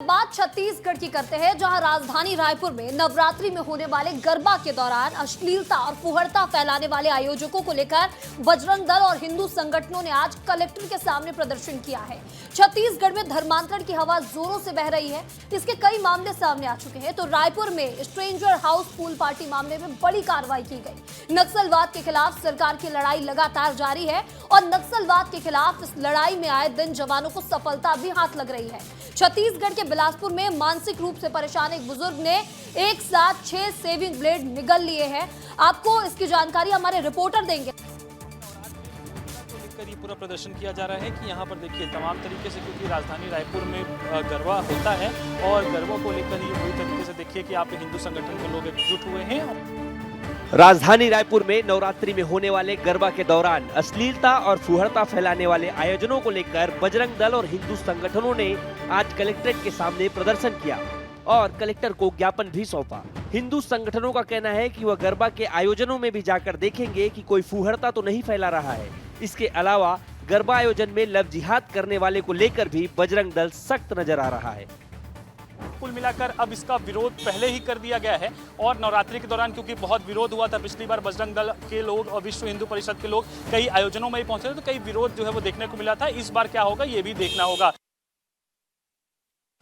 बात छत्तीसगढ़ की करते हैं, जहां राजधानी रायपुर में नवरात्रि में होने वाले गरबा के दौरान अश्लीलता और फुहड़ता फैलाने वाले आयोजकों को लेकर बजरंग दल और हिंदू संगठनों ने आज कलेक्टर के सामने प्रदर्शन किया है। छत्तीसगढ़ में धर्मांतरण की हवा जोरों से बह रही है। इसके कई मामले सामने आ चुके हैं। तो रायपुर में स्ट्रेंजर हाउस पूल पार्टी मामले में बड़ी कार्रवाई की गई। नक्सलवाद के खिलाफ सरकार की लड़ाई लगातार जारी है और नक्सलवाद के खिलाफ इस लड़ाई में आए दिन जवानों को सफलता भी हाथ लग रही है। छत्तीसगढ़ के बिलासपुर में मानसिक रूप से परेशान एक बुजुर्ग ने एक साथ 6 सेविंग ब्लेड निगल लिए हैं। आपको इसकी जानकारी हमारे रिपोर्टर देंगे। ये पूरा प्रदर्शन किया जा रहा है कि यहाँ पर देखिए तमाम तरीके से, क्योंकि राजधानी रायपुर में गरबा होता है और गरबा को लेकर ही पूरी तरीके से देखिए कि आप हिंदू संगठन के लोग एकजुट हुए हैं। राजधानी रायपुर में नवरात्रि में होने वाले गरबा के दौरान अश्लीलता और फुहड़ता फैलाने वाले आयोजनों को लेकर बजरंग दल और हिंदू संगठनों ने आज कलेक्ट्रेट के सामने प्रदर्शन किया और कलेक्टर को ज्ञापन भी सौंपा। हिंदू संगठनों का कहना है कि वह गरबा के आयोजनों में भी जाकर देखेंगे कि कोई फुहड़ता तो नहीं फैला रहा है। इसके अलावा गरबा आयोजन में लव जिहाद करने वाले को लेकर भी बजरंग दल सख्त नजर आ रहा है। कुल मिलाकर अब इसका विरोध पहले ही कर दिया गया है और नवरात्रि के दौरान क्योंकि बहुत विरोध हुआ था, पिछली बार बजरंग दल के लोग और विश्व हिंदू परिषद के लोग कई आयोजनों में ही पहुंचे थे, तो कई विरोध जो है वो देखने को मिला था। इस बार क्या होगा ये भी देखना होगा।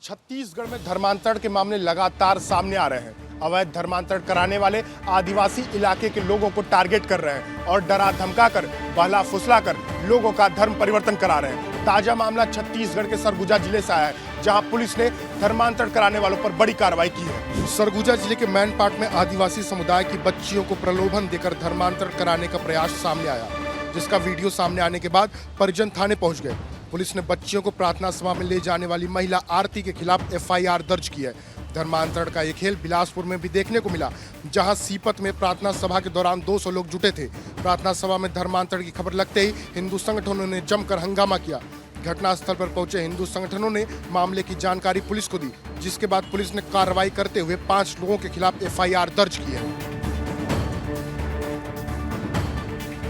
छत्तीसगढ़ में धर्मांतरण के मामले लगातार सामने आ रहे हैं। अवैध धर्मांतरण कराने वाले आदिवासी इलाके के लोगों को टारगेट कर रहे हैं और डरा धमका कर, बहला फुसला कर लोगों का धर्म परिवर्तन करा रहे हैं। ताजा मामला छत्तीसगढ़ के सरगुजा जिले से आया है, जहां पुलिस ने धर्मांतरण कराने वालों पर बड़ी कार्रवाई की है। सरगुजा जिले के मैनपाट में आदिवासी समुदाय की बच्चियों को प्रलोभन देकर धर्मांतरण कराने का प्रयास सामने आया, जिसका वीडियो सामने आने के बाद परिजन थाने पहुंच गए। पुलिस ने बच्चियों को प्रार्थना सभा में ले जाने वाली महिला आरती के खिलाफ FIR दर्ज की है। धर्मांतरण का ये खेल बिलासपुर में भी देखने को मिला, जहां सीपत में प्रार्थना सभा के दौरान 200 लोग जुटे थे। प्रार्थना सभा में धर्मांतरण की खबर लगते ही हिंदू संगठनों ने जमकर हंगामा किया। घटनास्थल पर पहुंचे हिंदू संगठनों ने मामले की जानकारी पुलिस को दी, जिसके बाद पुलिस ने कार्रवाई करते हुए 5 लोगों के खिलाफ FIR दर्ज की है।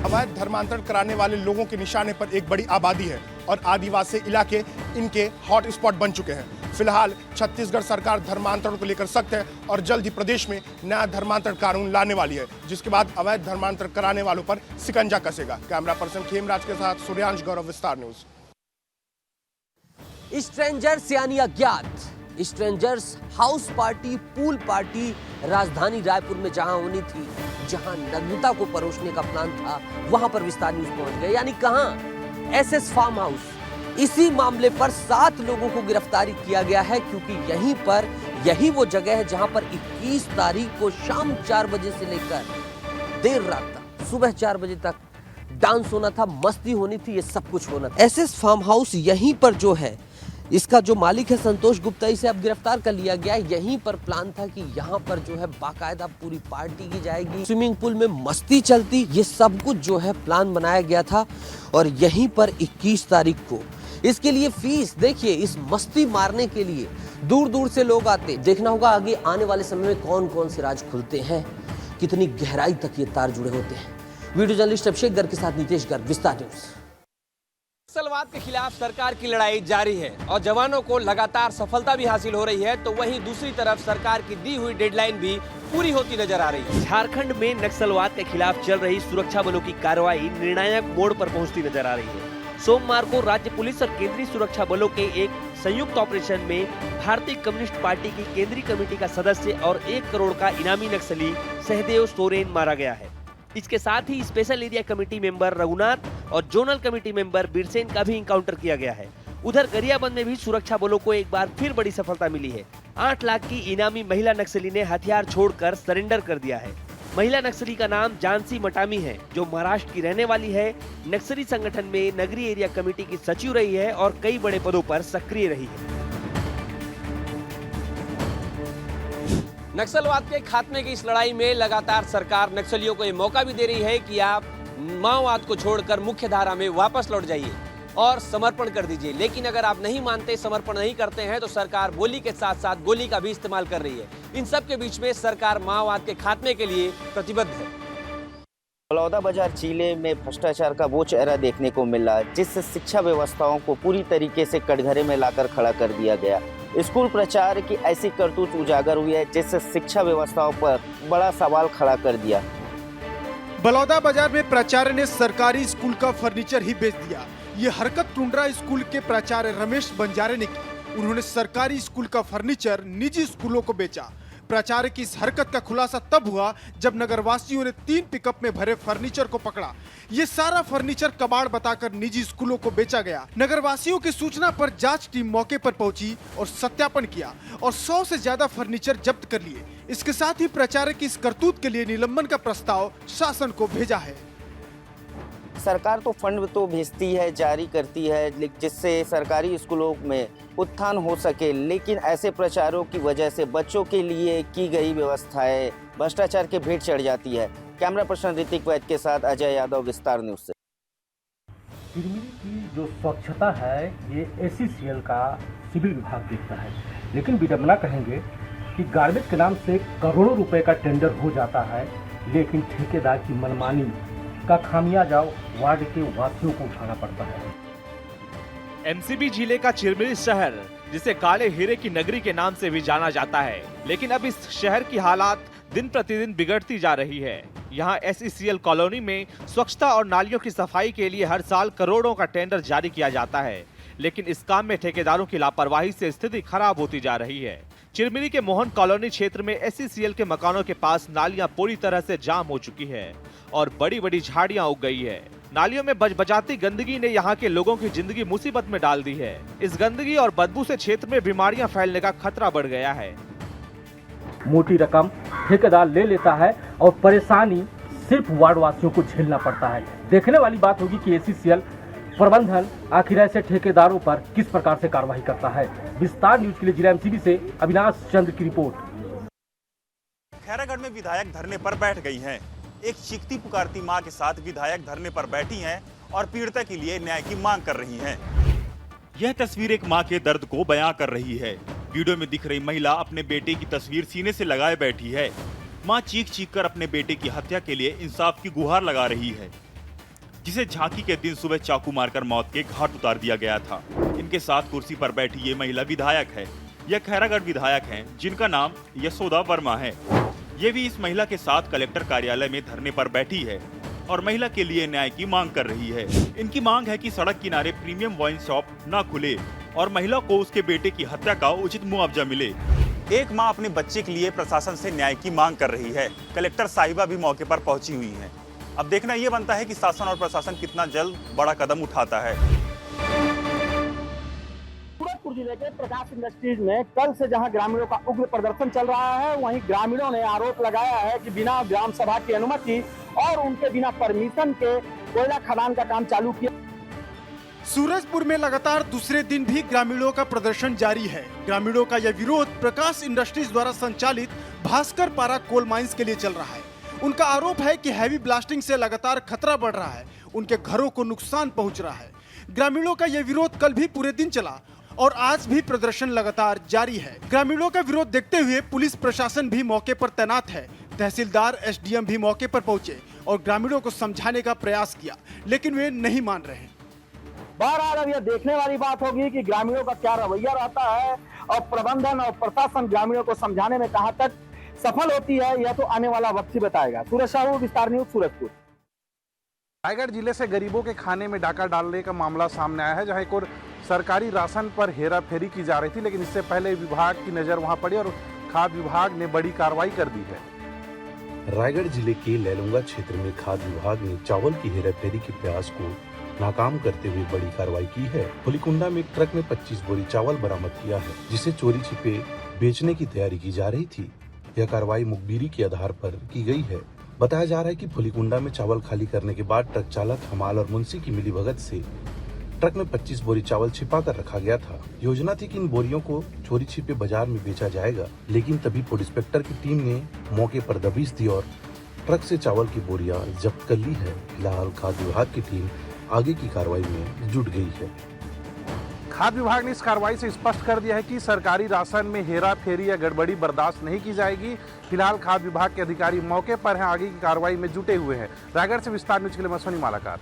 अवैध धर्मांतरण कराने वाले लोगों के निशाने पर एक बड़ी आबादी है और आदिवासी इलाके इनके हॉट स्पॉट बन चुके हैं। फिलहाल छत्तीसगढ़ सरकार धर्मांतरण को लेकर सख्त है और जल्द ही प्रदेश में नया धर्मांतरण कानून लाने वाली है, जिसके बाद अवैध धर्मांतरण कराने वालों पर शिकंजा कसेगा। कैमरा पर्सन खेमराज के साथ सूर्यांश गौरव, विस्तार न्यूज। स्ट्रेंजर्स यानी अज्ञात strangers house party, pool party राजधानी रायपुर में जहां होनी थी, जहां नग्नता को परोसने का प्लान था, वहां पर विस्तार न्यूज पहुंच गए। यानी कहां? SS farm house. इसी मामले पर 7 लोगों को गिरफ्तारी किया गया है, क्योंकि यही वो जगह है जहां पर 21 तारीख को शाम 4 बजे से लेकर देर रात तक, सुबह 4 बजे तक डांस होना था, मस्ती होनी थी, ये सब कुछ होना था। SS फार्म हाउस यहीं पर जो है, इसका जो मालिक है संतोष गुप्ता, इसे अब गिरफ्तार कर लिया गया। यहीं पर प्लान था कि यहाँ पर जो है बाकायदा पूरी पार्टी की जाएगी, स्विमिंग पूल में मस्ती चलती, ये सब कुछ जो है प्लान बनाया गया था। और यहीं पर 21 तारीख को इसके लिए फीस देखिए, इस मस्ती मारने के लिए दूर दूर से लोग आते। देखना होगा आगे आने वाले समय में कौन कौन से राज खुलते हैं, कितनी गहराई तक ये तार जुड़े होते हैं। वीडियो जर्नलिस्ट अभिषेक गर्ग के साथ नितेश गर्ग, विस्तार न्यूज। नक्सलवाद के खिलाफ सरकार की लड़ाई जारी है और जवानों को लगातार सफलता भी हासिल हो रही है, तो वहीं दूसरी तरफ सरकार की दी हुई डेडलाइन भी पूरी होती नजर आ रही है। झारखंड में नक्सलवाद के खिलाफ चल रही सुरक्षा बलों की कार्रवाई निर्णायक मोड़ पर पहुंचती नजर आ रही है। सोमवार को राज्य पुलिस और केंद्रीय सुरक्षा बलों के एक संयुक्त ऑपरेशन में भारतीय कम्युनिस्ट पार्टी की केंद्रीय कमेटी का सदस्य और 1 करोड़ का इनामी नक्सली सहदेव सोरेन मारा गया है। इसके साथ ही special area committee member Raghunath और जोनल कमेटी मेंबर बीरसेन का भी इनकाउंटर किया गया है। उधर गरियाबंद में भी सुरक्षा बलों को एक बार फिर बड़ी सफलता मिली है। 8 लाख की इनामी महिला नक्सली ने हथियार छोड़कर सरेंडर कर दिया है। महिला नक्सली का नाम जानसी मटामी है, जो महाराष्ट्र की रहने वाली है। नक्सली संगठन में नगरीय एरिया कमेटी की सचिव रही है और कई बड़े पदों पर सक्रिय रही है। नक्सलवाद के खात्मे की इस लड़ाई में लगातार सरकार नक्सलियों को ये मौका भी दे रही है कि आप माओवाद को छोड़कर मुख्य धारा में वापस लौट जाइए और समर्पण कर दीजिए। लेकिन अगर आप नहीं मानते, समर्पण नहीं करते हैं, तो सरकार गोली के साथ साथ गोली का भी इस्तेमाल कर रही है। इन सब के बीच में सरकार माओवाद के खात्मे के लिए प्रतिबद्ध है। बलौदाबाजार जिले में भ्रष्टाचार का वो चेहरा देखने को मिला, जिससे शिक्षा व्यवस्थाओं को पूरी तरीके से कटघरे में लाकर खड़ा कर दिया गया। स्कूल प्रचार की ऐसी करतूत उजागर हुई है जिससे शिक्षा व्यवस्थाओं पर बड़ा सवाल खड़ा कर दिया। बलौदा बाजार में प्राचार्य ने सरकारी स्कूल का फर्नीचर ही बेच दिया। ये हरकत टुंड्रा स्कूल के प्राचार्य रमेश बंजारे ने की। उन्होंने सरकारी स्कूल का फर्नीचर निजी स्कूलों को बेचा। प्राचार्य की इस हरकत का खुलासा तब हुआ जब नगरवासियों ने 3 पिकअप में भरे फर्नीचर को पकड़ा। ये सारा फर्नीचर कबाड़ बताकर निजी स्कूलों को बेचा गया। नगरवासियों की सूचना पर जांच टीम मौके पर पहुंची और सत्यापन किया और 100 से ज्यादा फर्नीचर जब्त कर लिए। इसके साथ ही प्राचार्य की इस करतूत के लिए निलंबन का प्रस्ताव शासन को भेजा है। सरकार तो फंड तो भेजती है, जारी करती है, जिससे सरकारी स्कूलों में उत्थान हो सके, लेकिन ऐसे प्रचारों की वजह से बच्चों के लिए की गई व्यवस्थाएं भ्रष्टाचार के भेंट चढ़ जाती है। कैमरा पर्सन ऋतिक वैद के साथ अजय यादव, विस्तार न्यूज से। चिरमिरी की जो स्वच्छता है ये ACCL का सिविल विभाग देखता है, लेकिन विडंबना कहेंगे कि गार्बेज के नाम से करोड़ों रुपए का टेंडर हो जाता है, लेकिन ठेकेदार की मनमानी का खामियाजा वार्ड के वासियों को उठाना पड़ता है। MCB जिले का चिरमिरी शहर, जिसे काले हीरे की नगरी के नाम से भी जाना जाता है, लेकिन अब इस शहर की हालात दिन प्रतिदिन बिगड़ती जा रही है। यहाँ SECL कॉलोनी में स्वच्छता और नालियों की सफाई के लिए हर साल करोड़ों का टेंडर जारी किया जाता है, लेकिन इस काम में ठेकेदारों की लापरवाही से स्थिति खराब होती जा रही है। चिरमिरी के मोहन कॉलोनी क्षेत्र में SECL के मकानों के पास नालियां पूरी तरह से जाम हो चुकी है और बड़ी बड़ी झाड़ियां उग गई है। नालियों में बजबजाती गंदगी ने यहाँ के लोगों की जिंदगी मुसीबत में डाल दी है। इस गंदगी और बदबू से क्षेत्र में बीमारियां फैलने का खतरा बढ़ गया है। मोटी रकम ठेकेदार ले लेता है और परेशानी सिर्फ वार्ड वासियों को झेलना पड़ता है। देखने वाली बात होगी कि ACCL प्रबंधन आखिर ऐसे ठेकेदारों पर किस प्रकार से कार्रवाई करता है। विस्तार न्यूज के लिए जिला MCB से अविनाश चंद्र की रिपोर्ट। खैरागढ़ में विधायक धरने पर बैठ गई हैं। एक चीखती पुकारती मां के साथ विधायक धरने पर बैठी हैं और पीड़िता के लिए न्याय की मांग कर रही हैं। यह तस्वीर एक मां के दर्द को बयां कर रही है। वीडियो में दिख रही महिला अपने बेटे की तस्वीर सीने से लगाए बैठी है। मां चीख चीख कर अपने बेटे की हत्या के लिए इंसाफ की गुहार लगा रही है, जिसे झांकी के दिन सुबह चाकू मारकर मौत के घाट उतार दिया गया था। इनके साथ कुर्सी पर बैठी ये महिला विधायक है। यह खैरागढ़ विधायक हैं, जिनका नाम यशोदा वर्मा है। ये भी इस महिला के साथ कलेक्टर कार्यालय में धरने पर बैठी है और महिला के लिए न्याय की मांग कर रही है। इनकी मांग है कि सड़क किनारे प्रीमियम वाइन शॉप न खुले और महिला को उसके बेटे की हत्या का उचित मुआवजा मिले। एक मां अपने बच्चे के लिए प्रशासन से न्याय की मांग कर रही है। कलेक्टर साहिबा भी मौके पर पहुंची हुई हैं। अब देखना ये बनता है कि शासन और प्रशासन कितना जल्द बड़ा कदम उठाता है। सूरजपुर जिले के प्रकाश इंडस्ट्रीज में कल से जहां ग्रामीणों का उग्र प्रदर्शन चल रहा है, वहीं ग्रामीणों ने आरोप लगाया है कि बिना ग्राम सभा की अनुमति और उनके बिना परमिशन के कोयला खदान का काम चालू किया। सूरजपुर में लगातार दूसरे दिन भी ग्रामीणों का प्रदर्शन जारी है। ग्रामीणों का यह विरोध प्रकाश इंडस्ट्रीज द्वारा संचालित भास्कर पारा कोल माइंस के लिए चल रहा है। उनका आरोप है कि हैवी ब्लास्टिंग से लगातार खतरा बढ़ रहा है, उनके घरों को नुकसान पहुंच रहा है। ग्रामीणों का यह विरोध कल भी पूरे दिन चला और आज भी प्रदर्शन लगातार जारी है। ग्रामीणों का विरोध देखते हुए पुलिस प्रशासन भी मौके पर तैनात है। तहसीलदार SDM भी मौके पर पहुंचे और ग्रामीणों को समझाने का प्रयास किया, लेकिन वे नहीं मान रहे। बहरहाल अब यह देखने वाली बात होगी कि ग्रामीणों का क्या रवैया रहता है और प्रबंधन और प्रशासन ग्रामीणों को समझाने में कहां तक सफल होती है, यह तो आने वाला वक्त ही बताएगा। सूरज साहू, विस्तार न्यूज, सूरजपुर। रायगढ़ जिले से गरीबों के खाने में डाका डालने का मामला सामने आया है, जहां एक और सरकारी राशन पर हेरा फेरी की जा रही थी, लेकिन इससे पहले विभाग की नजर वहां पड़ी और खाद्य विभाग ने बड़ी कार्रवाई कर दी है। रायगढ़ जिले के लैलूंगा क्षेत्र में खाद्य विभाग ने चावल की हेराफेरी के प्रयास को नाकाम करते हुए बड़ी कार्रवाई की है। पुलिकुंडा में एक ट्रक में 25 बोरी चावल बरामद किया है, जिसे चोरी छिपे बेचने की तैयारी की जा रही थी। यह कार्रवाई मुखबिरी के आधार पर की गई है। बताया जा रहा है कि पुलिकुंडा में चावल खाली करने के बाद ट्रक चालक, हमाल और मुंशी की मिलीभगत से ट्रक में 25 बोरी चावल छिपा कर रखा गया था। योजना थी कि इन बोरियों को चोरी छिपे बाजार में बेचा जाएगा, लेकिन तभी पुलिस इंस्पेक्टर की टीम ने मौके पर दबिश दी और ट्रक से चावल की बोरियां जब्त कर ली है। फिलहाल खाद्य विभाग की टीम आगे की कार्रवाई में जुट गई है। खाद्य विभाग ने इस कार्रवाई से स्पष्ट कर दिया है कि सरकारी राशन में हेरा फेरी या गड़बड़ी बर्दाश्त नहीं की जाएगी। फिलहाल खाद्य विभाग के अधिकारी मौके पर हैं, आगे की कार्रवाई में जुटे हुए हैं। रायगढ़ से विस्तार न्यूज के लिए मैं सोनी मालाकार।